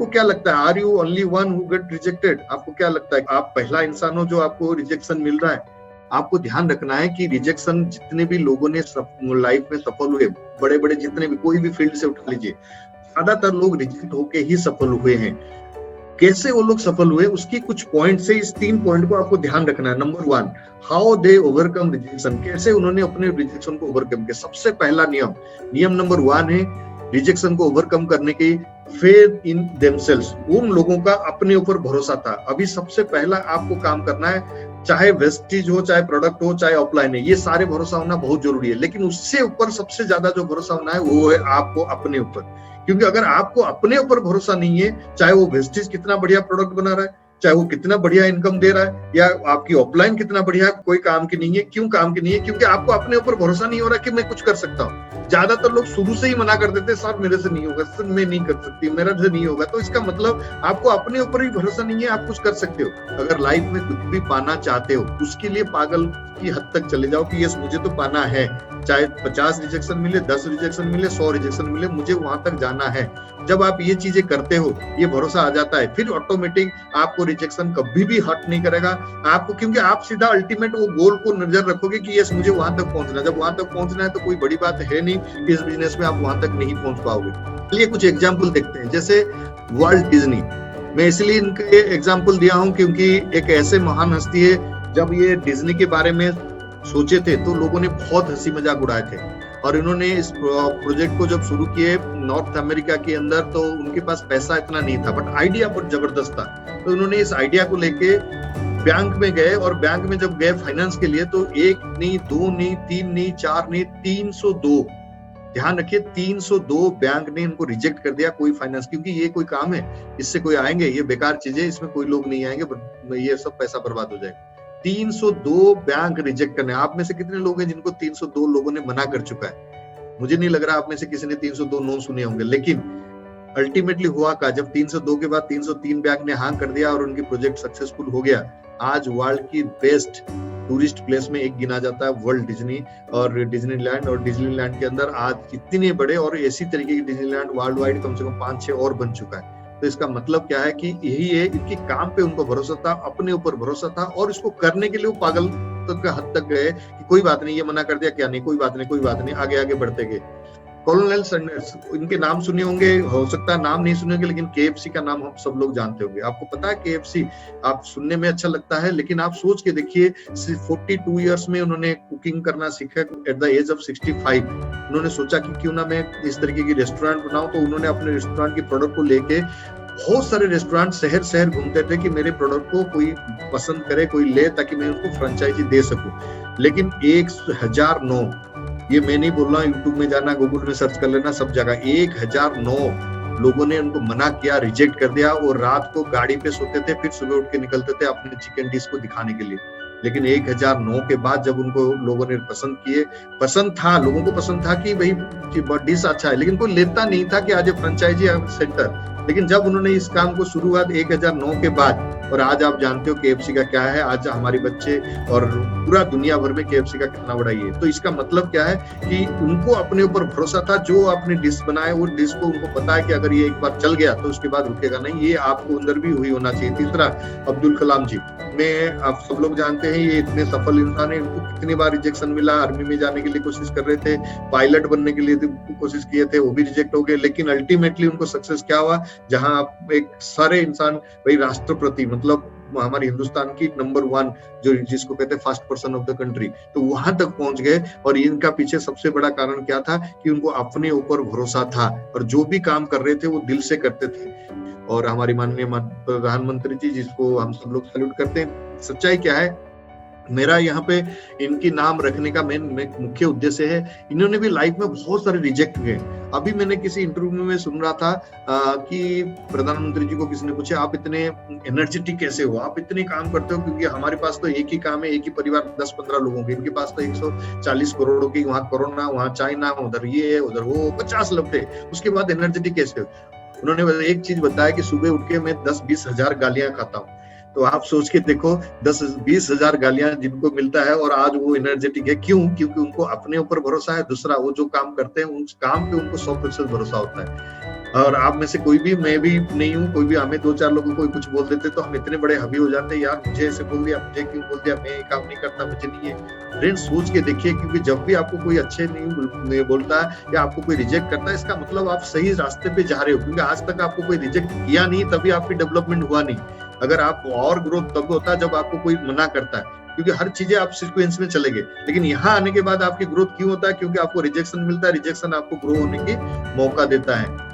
आपको क्या लगता है, are you only one who get rejected? आपको क्या लगता है आप पहला इंसान हो जो आपको रिजेक्शन मिल रहा है? आपको ध्यान रखना है कि रिजेक्शन जितने भी लोगों ने लाइफ में सफल हुए, बड़े बड़े जितने भी, कोई भी फील्ड से उठा लीजिए, ज्यादातर लोग रिजेक्ट होके ही सफल हुए हैं। कैसे वो लोग सफल हुए, उसकी कुछ पॉइंट से, इस 3 पॉइंट को आपको ध्यान रखना है। Number 1, how they overcome rejection, कैसे उन्होंने अपने रिजेक्शन को ओवरकम किया। सबसे पहला नियम नंबर 1 है रिजेक्शन को ओवरकम करने की, फेथ इन देमसेल्व्स, उन लोगों का अपने ऊपर भरोसा था। अभी सबसे पहला आपको काम करना है, चाहे वेस्टेज हो, चाहे प्रोडक्ट हो, चाहे ऑफलाइन है, ये सारे भरोसा होना बहुत जरूरी है, लेकिन उससे ऊपर सबसे ज्यादा जो भरोसा होना है वो है आपको अपने ऊपर। क्योंकि अगर आपको अपने ऊपर भरोसा नहीं है, चाहे वो वेस्टेज कितना बढ़िया प्रोडक्ट बना रहा है, चाहे वो कितना बढ़िया इनकम दे रहा है, या आपकी ऑफलाइन कितना बढ़िया है, कोई काम की नहीं है। क्यों काम की नहीं है? क्योंकि आपको अपने ऊपर भरोसा नहीं हो रहा कि मैं कुछ कर सकता हूँ। ज्यादातर लोग शुरू से ही मना कर देते, सर मेरे से नहीं होगा, सर मैं नहीं कर सकती, मेरे से नहीं होगा। तो इसका मतलब आपको अपने ऊपर ही भरोसा नहीं है, आप कुछ कर सकते हो। अगर लाइफ में कुछ भी पाना चाहते हो, उसके लिए पागल की हद तक चले जाओ कि यस मुझे तो पाना है, चाहे 50 रिजेक्शन मिले, 10 रिजेक्शन मिले, 100 रिजेक्शन मिले, मुझे वहां तक जाना है। जब आप ये चीजें करते हो, ये भरोसा आ जाता है, फिर ऑटोमेटिक आपको रिजेक्शन कभी भी हर्ट नहीं करेगा आपको, क्योंकि आप सीधा अल्टीमेट वो गोल को नजर रखोगे कि यस मुझे वहां तक पहुंचना है। जब वहां तक पहुंचना है तो कोई बड़ी बात है नहीं कि इस बिजनेस में आप वहां तक नहीं पहुंच पाओगे। चलिए कुछ एग्जाम्पल देखते हैं, जैसे वर्ल्ट डिज्नी। मैं इसलिए इनके एग्जाम्पल दिया हूं क्योंकि एक ऐसे महान हस्ती है, जब ये डिज्नी के बारे में सोचे थे तो लोगों ने बहुत हंसी मजाक उड़ाए थे, और इन्होंने इस प्रोजेक्ट को जब शुरू किए नॉर्थ अमेरिका के अंदर, तो उनके पास पैसा इतना नहीं था, बट आइडिया बहुत जबरदस्त था। तो उन्होंने इस आइडिया को लेके बैंक में गए, और बैंक में जब गए फाइनेंस के लिए, तो 1 नहीं, 2 नहीं, 3 नहीं, 4 नहीं, 302, ध्यान रखिए 302 बैंक ने इनको रिजेक्ट कर दिया कोई फाइनेंस। क्योंकि ये कोई काम है, इससे कोई आएंगे, ये बेकार चीजें, इसमें कोई लोग नहीं आएंगे, ये सब पैसा बर्बाद हो जाएगा। 302 बैंक रिजेक्ट करने। आप में से कितने लोग हैं जिनको 302 लोगों ने मना कर चुका है? मुझे नहीं लग रहा आप में से किसी ने 302 नो सुने होंगे। लेकिन अल्टीमेटली हुआ का, जब 302 के बाद 303 बैंक ने हाँ कर दिया और उनकी प्रोजेक्ट सक्सेसफुल हो गया, आज वर्ल्ड की बेस्ट टूरिस्ट प्लेस में एक गिना जाता है वर्ल्ड डिज्नी और डिज्नीलैंड। और डिज्नीलैंड के अंदर आज इतने बड़े और इसी तरीके की डिज्नीलैंड वर्ल्ड वाइड कम से कम 5-6 और बन चुका है। तो इसका मतलब क्या है कि यही है, इनके काम पे उनको भरोसा था, अपने ऊपर भरोसा था, और इसको करने के लिए वो पागल तक हद तक गए कि कोई बात नहीं, ये मना कर दिया, क्या नहीं, कोई बात नहीं, कोई बात नहीं, आगे आगे बढ़ते गए। कॉलोनेल सैंडर्स, इनके नाम सुने होंगे, हो सकता है नाम नहीं सुने होंगे, लेकिन KFC का नाम हम सब लोग जानते होंगे। आपको पता है KFC आप सुनने में अच्छा लगता है, लेकिन आप सोच के देखिए 42 इयर्स में उन्होंने कुकिंग करना सीखा। एट द एज ऑफ 65 उन्होंने सोचा कि क्यों ना मैं इस तरीके की रेस्टोरेंट बनाऊं। तो उन्होंने अपने रेस्टोरेंट की प्रोडक्ट को लेके बहुत सारे रेस्टोरेंट शहर शहर घूमते थे कि मेरे प्रोडक्ट को कोई पसंद करे, कोई ले, ताकि मैं उसको फ्रेंचाइजी दे सकूं। लेकिन 1009, ये मैं नहीं बोल रहा, यूट्यूब में जाना, गूगल में सर्च कर लेना, सब जगह 1009 लोगों ने उनको मना किया, रिजेक्ट कर दिया। और रात को गाड़ी पे सोते थे, फिर सुबह उठ के निकलते थे अपने चिकन डिश को दिखाने के लिए। लेकिन 1009 के बाद जब उनको लोगों ने पसंद किए, पसंद था, लोगों को पसंद था कि भाई डिश अच्छा है, लेकिन कोई लेता नहीं था कि आज फ्रेंचाइजी सेंटर। लेकिन जब उन्होंने इस काम को शुरुआत 1009 के बाद, और आज आप जानते हो KFC का क्या है, आज हमारे बच्चे और पूरा दुनिया भर में KFC का कितना बड़ा ये है। तो इसका मतलब क्या है कि उनको अपने ऊपर भरोसा था, जो आपने डिश बनाए वो डिश को उनको पता है कि अगर ये एक बार चल गया तो उसके बाद रुकेगा नहीं। ये आपको अंदर भी हुई होना चाहिए। तीसरा, अब्दुल कलाम जी, मैं आप सब लोग जानते हैं ये इतने सफल इंसान है, इनको कितनी बार रिजेक्शन मिला। आर्मी में जाने के लिए कोशिश कर रहे थे, पायलट बनने के लिए कोशिश किए थे, वो भी रिजेक्ट हो गए। लेकिन अल्टीमेटली उनको सक्सेस क्या हुआ, जहां आप एक सारे इंसान, भाई राष्ट्रपति, मतलब हमारे हिंदुस्तान की नंबर 1 जो जिसको कहते हैं first person of the country, तो वहां तक पहुंच गए। और इनका पीछे सबसे बड़ा कारण क्या था कि उनको अपने ऊपर भरोसा था, और जो भी काम कर रहे थे वो दिल से करते थे। और हमारी माननीय प्रधानमंत्री जी, जिसको हम सब लोग सैल्यूट करते हैं, सच्चाई क्या है, मेरा यहाँ पे इनकी नाम रखने का मेन मुख्य उद्देश्य है, इन्होंने भी लाइफ में बहुत सारे रिजेक्ट हुए। अभी मैंने किसी इंटरव्यू में सुन रहा था कि प्रधानमंत्री जी को किसी ने पूछा, आप इतने एनर्जेटिक कैसे हो, आप इतने काम करते हो, क्योंकि हमारे पास तो एक ही काम है, एक ही परिवार 10-15 लोगों के, इनके पास तो 140 करोड़ों की, वहाँ कोरोना, वहाँ चाइना, उधर ये, उधर वो, 50 लपटे, उसके बाद एनर्जेटिक कैसे हो। उन्होंने एक चीज बताया कि सुबह उठ के मैं 10-20 हजार गालियां खाता हूँ। तो आप सोच के देखो, 10-20 हजार गालियां जिनको मिलता है, और आज वो एनर्जेटिक है। क्यों? क्योंकि उनको अपने ऊपर भरोसा है। दूसरा, वो जो काम करते हैं उस काम पे उनको 100% भरोसा होता है। और आप में से कोई भी, मैं भी नहीं हूँ, कोई भी हमें 2-4 लोगों को कुछ बोल देते तो हम इतने बड़े हावी हो जाते, यार मुझे ऐसे बोल दिया, मुझे क्यों बोल दिया, मैं ये काम नहीं करता, मुझे नहीं है। फ्रेंड्स सोच के देखिए, क्योंकि जब भी आपको कोई अच्छे नहीं बोलता है या आपको कोई रिजेक्ट करता है, इसका मतलब आप सही रास्ते पे जा रहे हो, क्योंकि आज तक आपको कोई रिजेक्ट किया नहीं, तभी आपकी डेवलपमेंट हुआ नहीं। अगर आप और ग्रोथ तब होता है जब आपको कोई मना करता है, क्योंकि हर चीजें आप सीक्वेंस में चलेंगे। लेकिन यहाँ आने के बाद आपकी ग्रोथ क्यों होता है? क्योंकि आपको रिजेक्शन मिलता है, रिजेक्शन आपको ग्रो होने की मौका देता है।